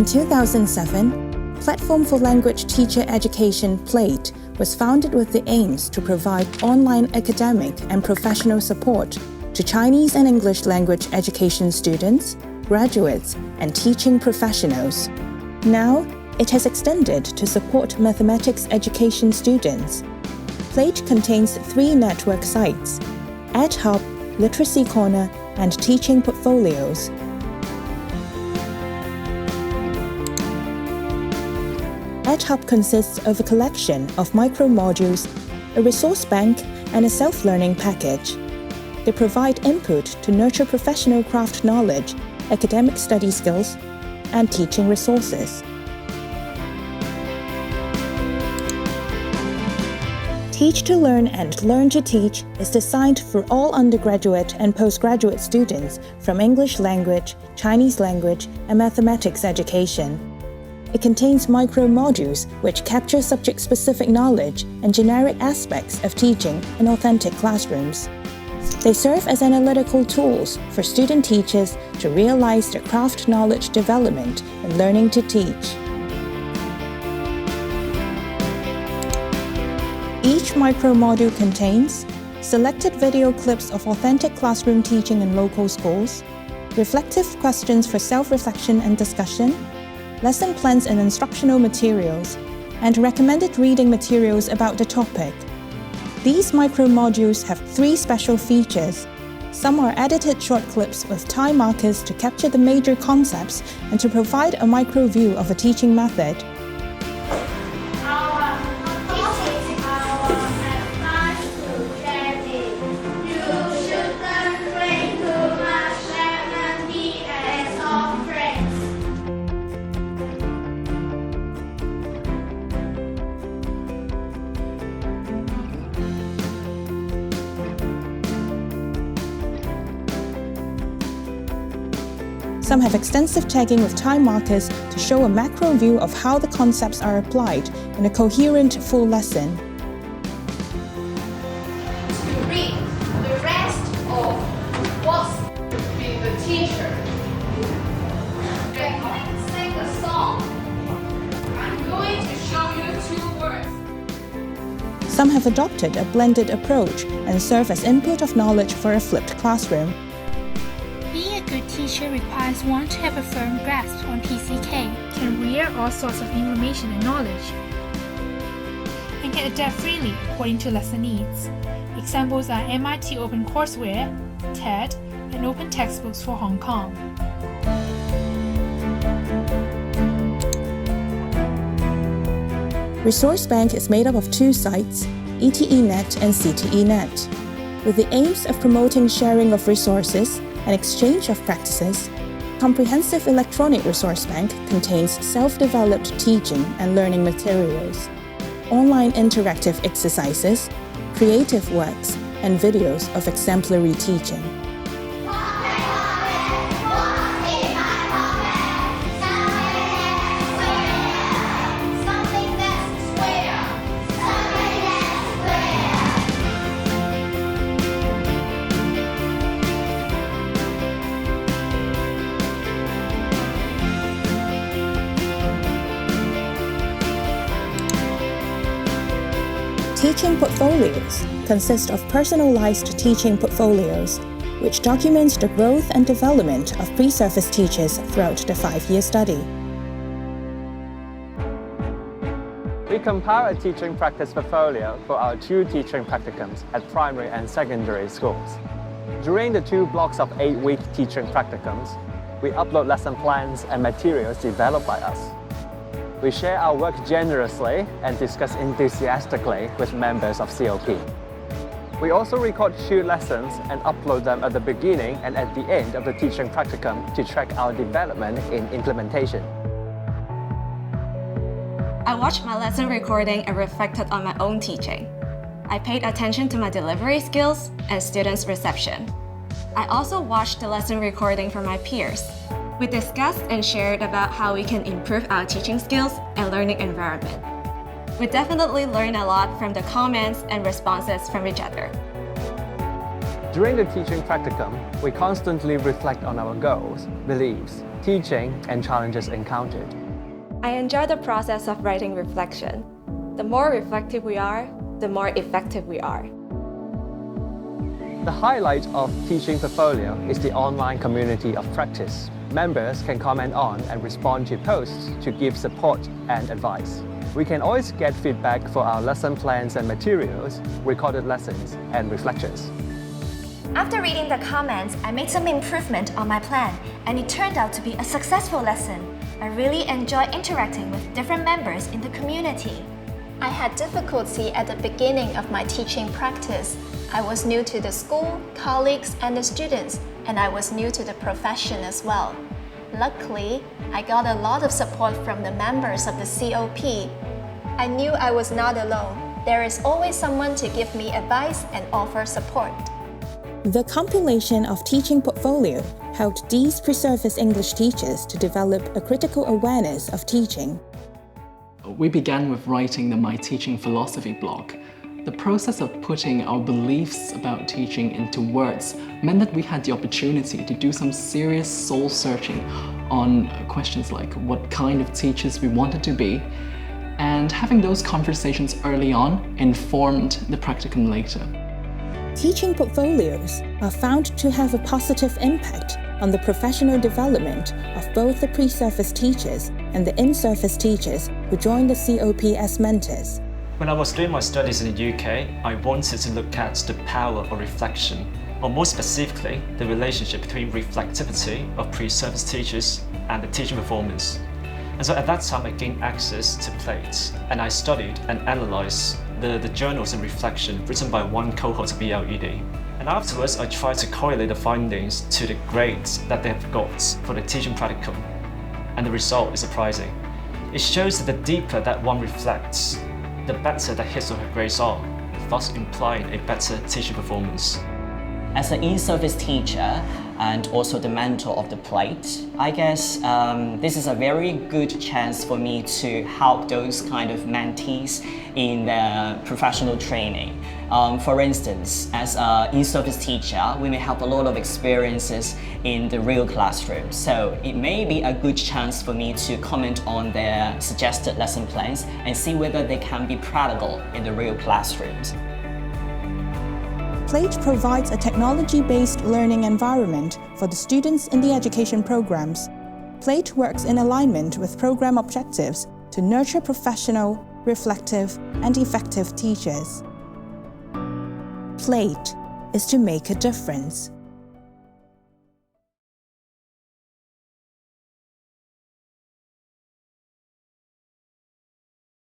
In 2007, Platform for Language Teacher Education PLaTE was founded with the aims to provide online academic and professional support to Chinese and English language education students, graduates, and teaching professionals. Now, it has extended to support mathematics education students. PLaTE contains 3 network sites: EdHub, Literacy Corner, and Teaching Portfolios. EdHub consists of a collection of micro-modules, a resource bank, and a self-learning package. They provide input to nurture professional craft knowledge, academic study skills, and teaching resources. Teach to Learn and Learn to Teach is designed for all undergraduate and postgraduate students from English language, Chinese language, and mathematics education. It contains micro-modules which capture subject-specific knowledge and generic aspects of teaching in authentic classrooms. They serve as analytical tools for student teachers to realize their craft knowledge development in learning to teach. Each micro-module contains selected video clips of authentic classroom teaching in local schools, reflective questions for self-reflection and discussion, lesson plans and instructional materials, and recommended reading materials about the topic. These micro-modules have 3 special features. Some are edited short clips with time markers to capture the major concepts and to provide a micro-view of a teaching method. Some have extensive tagging with time markers to show a macro view of how the concepts are applied in a coherent full lesson. To read the rest of what's with the teacher. We're going to sing a song. I'm going to show you 2 words. Some have adopted a blended approach and serve as input of knowledge for a flipped classroom. Being a good teacher requires one to have a firm grasp on PCK, can read all sorts of information and knowledge, and can adapt freely according to lesson needs. Examples are MIT OpenCourseWare, TED, and Open Textbooks for Hong Kong. Resource Bank is made up of 2 sites, ETENet and CTENet. With the aims of promoting sharing of resources and exchange of practices, Comprehensive Electronic Resource Bank contains self-developed teaching and learning materials, online interactive exercises, creative works, and videos of exemplary teaching. Teaching portfolios consist of personalized teaching portfolios, which document the growth and development of pre-service teachers throughout the 5-year study. We compile a teaching practice portfolio for our 2 teaching practicums at primary and secondary schools. During the 2 blocks of 8-week teaching practicums, we upload lesson plans and materials developed by us. We share our work generously and discuss enthusiastically with members of CUHK. We also record 2 lessons and upload them at the beginning and at the end of the teaching practicum to track our development in implementation. I watched my lesson recording and reflected on my own teaching. I paid attention to my delivery skills and students' reception. I also watched the lesson recording from my peers. We discussed and shared about how we can improve our teaching skills and learning environment. We definitely learned a lot from the comments and responses from each other. During the teaching practicum, we constantly reflect on our goals, beliefs, teaching and challenges encountered. I enjoy the process of writing reflection. The more reflective we are, the more effective we are. The highlight of Teaching Portfolio is the online community of practice. Members can comment on and respond to posts to give support and advice. We can always get feedback for our lesson plans and materials, recorded lessons, and reflections. After reading the comments, I made some improvement on my plan, and it turned out to be a successful lesson. I really enjoy interacting with different members in the community. I had difficulty at the beginning of my teaching practice. I was new to the school, colleagues, and the students, and I was new to the profession as well. Luckily, I got a lot of support from the members of the COP. I knew I was not alone. There is always someone to give me advice and offer support. The compilation of Teaching Portfolio helped these pre-service English teachers to develop a critical awareness of teaching. We began with writing the My Teaching Philosophy blog. The process of putting our beliefs about teaching into words meant that we had the opportunity to do some serious soul-searching on questions like what kind of teachers we wanted to be, and having those conversations early on informed the practicum later. Teaching portfolios are found to have a positive impact on the professional development of both the pre-service teachers and the in-service teachers who join the COP as mentors. When I was doing my studies in the UK, I wanted to look at the power of reflection, or more specifically, the relationship between reflectivity of pre-service teachers and the teaching performance. And so at that time, I gained access to PLaTE, and I studied and analysed the journals and reflection written by one cohort of PLaTE. And afterwards, I tried to correlate the findings to the grades that they have got for the teaching practicum. And the result is surprising. It shows that the deeper that one reflects, the better the his or her grades are, thus implying a better teaching performance. As an in-service teacher and also the mentor of the PLaTE, I guess this is a very good chance for me to help those kind of mentees in their professional training. For instance, as an in-service teacher, we may have a lot of experiences in the real classroom. So it may be a good chance for me to comment on their suggested lesson plans and see whether they can be practical in the real classrooms. PLaTE provides a technology-based learning environment for the students in the education programs. PLaTE works in alignment with program objectives to nurture professional, reflective, and effective teachers. PLaTE is to make a difference.